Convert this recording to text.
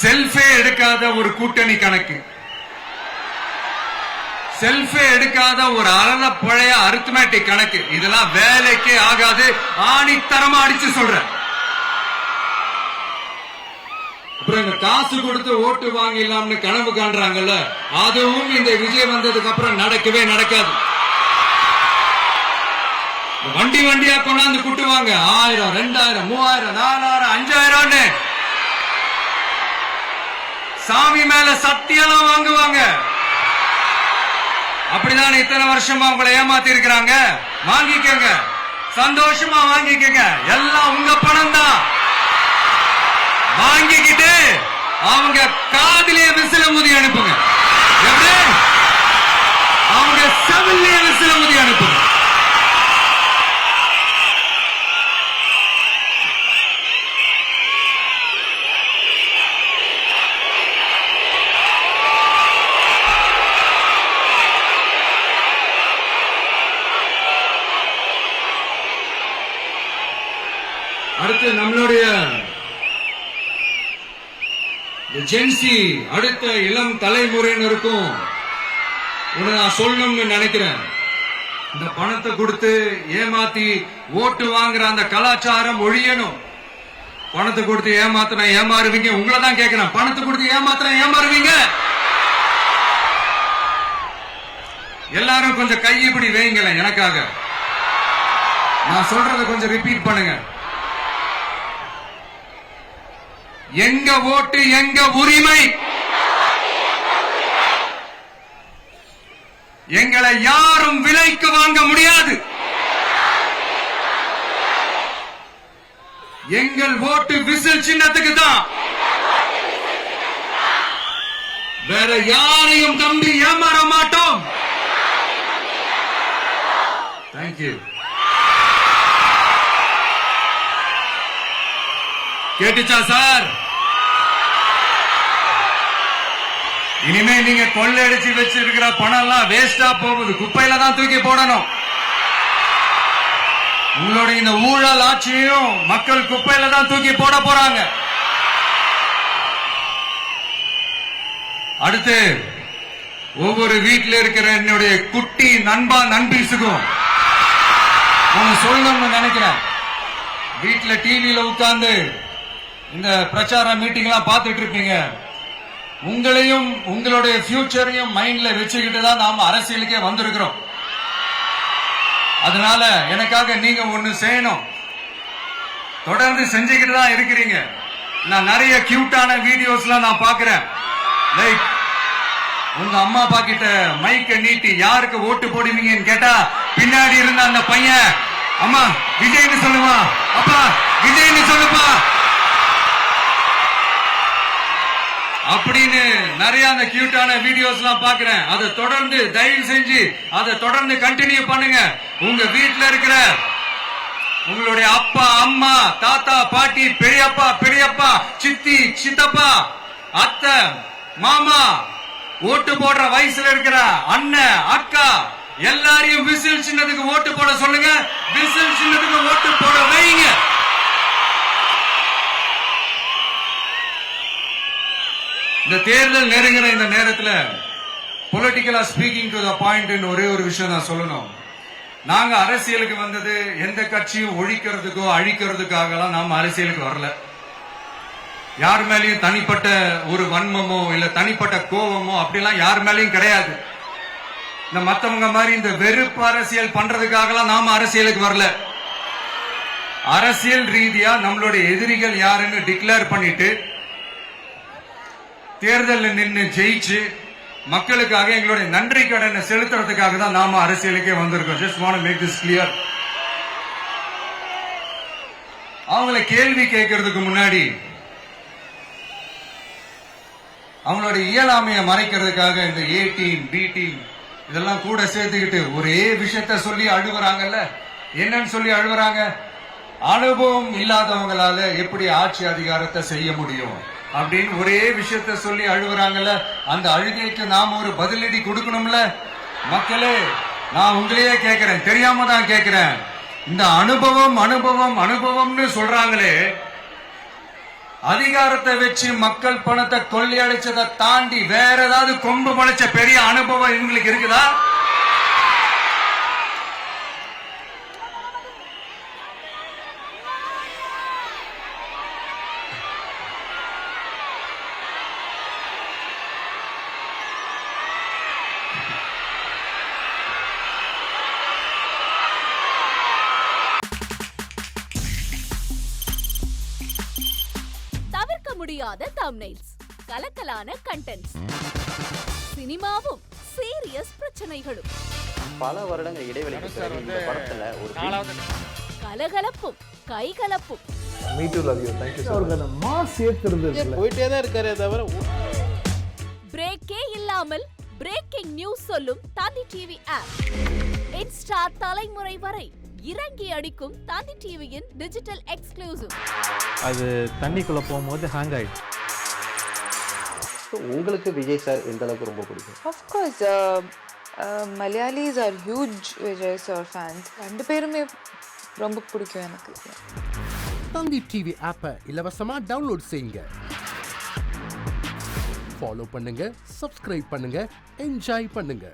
செல்ஃபே எடுக்காத ஒரு கூட்டணி கணக்கு, செல்ஃபே எடுக்காத ஒரு அறத பழைய அரித்மேட்டிக் கணக்கு, இதெல்லாம் வேலைக்கே ஆகாது. ஆணித்தரமா அடிச்சு சொல்றேன். அப்புறம் இந்த காசு கொடுத்து ஓட்டு வாங்கிடலாம்னு கனவு காண்றாங்கல்ல, அதுவும் இந்த விஜய் வந்ததுக்கு அப்புறம் நடக்கவே நடக்காது. வண்டி வண்டியா கொண்டாந்து குட்டுவாங்க. 1000, 2000, 3000, 4000, 5000 சாமி மேல சத்தியெல்லாம் வாங்குவாங்க. அப்படிதான் இத்தனை வருஷமா உங்களை ஏமாத்தி இருக்கிறாங்க. வாங்கிக்கங்க, சந்தோஷமா வாங்கிக்கங்க. எல்லாம் உங்க பணம் தான். வாங்கிக்கிட்டு அவங்க காதிலே விசில ஊதி அனுப்புங்க. எப்படி? அவங்க செவிலே விசில ஊதி அனுப்புங்க. அடுத்து நம்மளுடைய ஜென்சி, அடுத்த இளம் தலைமுறையினருக்கும் நான் சொல்லணும்னு நினைக்கிறேன். இந்த பணத்தை கொடுத்து ஏமாத்தி ஓட்டு வாங்குற அந்த கலாச்சாரம் ஒழியணும். பணத்தை கொடுத்து ஏமாத்தினா ஏமாறுவீங்க. உங்களை தான் கேட்கிறேன், பணத்தை கொடுத்து ஏமாத்தினா ஏமாறுவீங்க? எல்லாரும் கொஞ்சம் கையப்படி வைங்களேன் எனக்காக. நான் சொல்றதை கொஞ்சம் ரிப்பீட் பண்ணுங்க. எங்க ஓட்டு எங்க உரிமை. எங்களை யாரும் விலைக்கு வாங்க முடியாது. எங்கள் ஓட்டு விசில் சின்னத்துக்கு தான். வேற யாரையும் நம்பி ஏமாற மாட்டோம். தேங்க்யூ. கேட்டுச்சா சார்? இனிமே நீங்க கொள்ளையடிச்சு வச்சிருக்கிற பணம் எல்லாம் வேஸ்டா போகுது. குப்பையில தான் தூக்கி போடணும். உங்களுடைய இந்த ஊழல் ஆட்சியும் மக்கள் குப்பையில தான் தூக்கி போட போறாங்க. அடுத்து ஒவ்வொரு வீட்டில் இருக்கிற என்னுடைய குட்டி நண்பா நண்பீஸுக்கும் நான் சொல்லணும்னு நினைக்கிறேன். வீட்டுல டிவியில உட்கார்ந்து இந்த பிரச்சார மீட்டிங் எல்லாம் பார்த்துட்டு இருப்பீங்க. உங்களையும் உங்களுடைய ஃபியூச்சரையும் மைண்ட்ல வச்சுக்கிட்டு தான் நாம அரசியலுக்கே வந்திருக்கிறோம். அதனால எனக்காக நீங்க ஒண்ணு செய்யணும். தொடர்ந்து செஞ்சுக்கிட்டு தான் இருக்கிறீங்க. நான் நிறைய கியூட்டான வீடியோஸ்லாம் நான் பாக்குறேன். லைக் உங்க அம்மா அப்பா கிட்ட மைக்க நீட்டி யாருக்கு ஓட்டு போடுவீங்கன்னு கேட்டா பின்னாடி இருந்த அந்த பையன், அம்மா விஜய்னு சொல்லுவா, அப்பா விஜய்னு சொல்லுப்பா அப்படின்னு நிறைய அந்த கியூட்டான வீடியோஸ் எல்லாம் பாக்குறேன். அதை தொடர்ந்து தயவு செஞ்சு அதை தொடர்ந்து கண்டினியூ பண்ணுங்க. உங்க வீட்டுல இருக்கிற உங்களுடைய அப்பா அம்மா தாத்தா பாட்டி பெரியப்பா பெரியப்பா சித்தி சித்தப்பா அத்தை மாமா ஓட்டு போடுற வயசுல இருக்கிற அண்ணன் அக்கா எல்லாரையும் விசில் சின்னத்துக்கு ஓட்டு போட சொல்லுங்க. விசில் சின்னத்துக்கு ஓட்டு போட வைங்க. இந்த தேர்தல் நெருங்கிற இந்த நேரத்தில் பொலிட்டிக்கலா ஸ்பீக்கிங் டு த பாயிண்ட் ஒரே ஒரு விஷயம் நான் சொல்லணும். நாங்க அரசியலுக்கு வந்தது எந்த கட்சியும் ஒழிக்கிறதுக்கோ அழிக்கிறதுக்காகலாம் நாம அரசியலுக்கு வரல. யார் மேலேயும் தனிப்பட்ட ஒரு வன்மமோ இல்ல தனிப்பட்ட கோபமோ அப்படிலாம் யார் மேலேயும் கிடையாது. இந்த மத்தவங்க மாதிரி இந்த வெறுப்பு அரசியல் பண்றதுக்காகலாம் நாம அரசியலுக்கு வரல. அரசியல் ரீதியா நம்மளுடைய எதிரிகள் யாருன்னு டிக்ளேர் பண்ணிட்டு தேர்தலில் நின்று ஜெயிச்சு மக்களுக்காக எங்களுடைய நன்றி கடனை செலுத்துறதுக்காக தான் நாம அரசியலுக்கே வந்திருக்கோம். Just want to make this clear. அவங்கள கேள்வி கேட்கறதுக்கு முன்னாடி அவங்களோட இயலாமையை மறைக்கிறதுக்காக இந்த ஏ டீம் பி டீம் இதெல்லாம் கூட சேர்த்துக்கிட்டு ஒரே விஷயத்த சொல்லி அழுவுறாங்கல்ல. என்னன்னு சொல்லி அழுவுறாங்க? அனுபவம் இல்லாதவங்களால எப்படி ஆட்சி அதிகாரத்தை செய்ய முடியும் அப்படின்னு ஒரே விஷயத்த சொல்லி அழுவுறாங்கல்ல. அந்த அழுகைக்கு நாம ஒரு பதிலடி கொடுக்கணும்ல. மக்களே, நான் உங்களையே கேட்கிறேன், தெரியாம தான் கேட்கிறேன். இந்த அனுபவம் அனுபவம் அனுபவம்னு சொல்றாங்களே, அதிகாரத்தை வச்சு மக்கள் பணத்தை கொள்ளையடிச்சதை தாண்டி வேற ஏதாவது கொம்பு முளைச்ச பெரிய அனுபவம் இவங்களுக்கு இருக்குதா? தவிர்க்க முடியாத தம்ப்நெயில்ஸ், கலக்கலான கண்டென்ட்ஸ், சினிமாவும் சீரியஸ் பிரச்சனைகளும், பல வருடங்கள் இடைவெளிக்கு பிறகு இந்த படத்துல ஒரு கலகலப்பும் கைகலப்பும், Me too, love you. Thank you so much. அவருக்கு மாஸ் ஏத்துறது இல்ல. போயிட்டே தான் இருக்காரே தவிர பிரேக்கே இல்லாமல் பிரேக்கிங் நியூஸ் சொல்லும் தந்தி டிவி ஆப். இன்ஸ்டா தலைமுறை வரை இறங்கி அடிக்கும் தந்தி டிவியின் டிஜிட்டல் எக்ஸ்க்ளூசிவ். அது தண்ணிக்குள்ள போகும்போது ஹேங் ஆயிடுச்சு. உங்களுக்கு விஜய் சார் எந்த அளவுக்கு ரொம்ப பிடிக்கும்? Of course, Malayalis are huge Vijay sir fans. ரெண்டு பேருமே ரொம்ப பிடிக்கும் எனக்கு. தந்தி டிவி ஆப்பை இலவசமா டவுன்லோட் செய்யுங்க. ஃபாலோ பண்ணுங்க, சப்ஸ்கிரைப் பண்ணுங்க, என்ஜாய் பண்ணுங்க.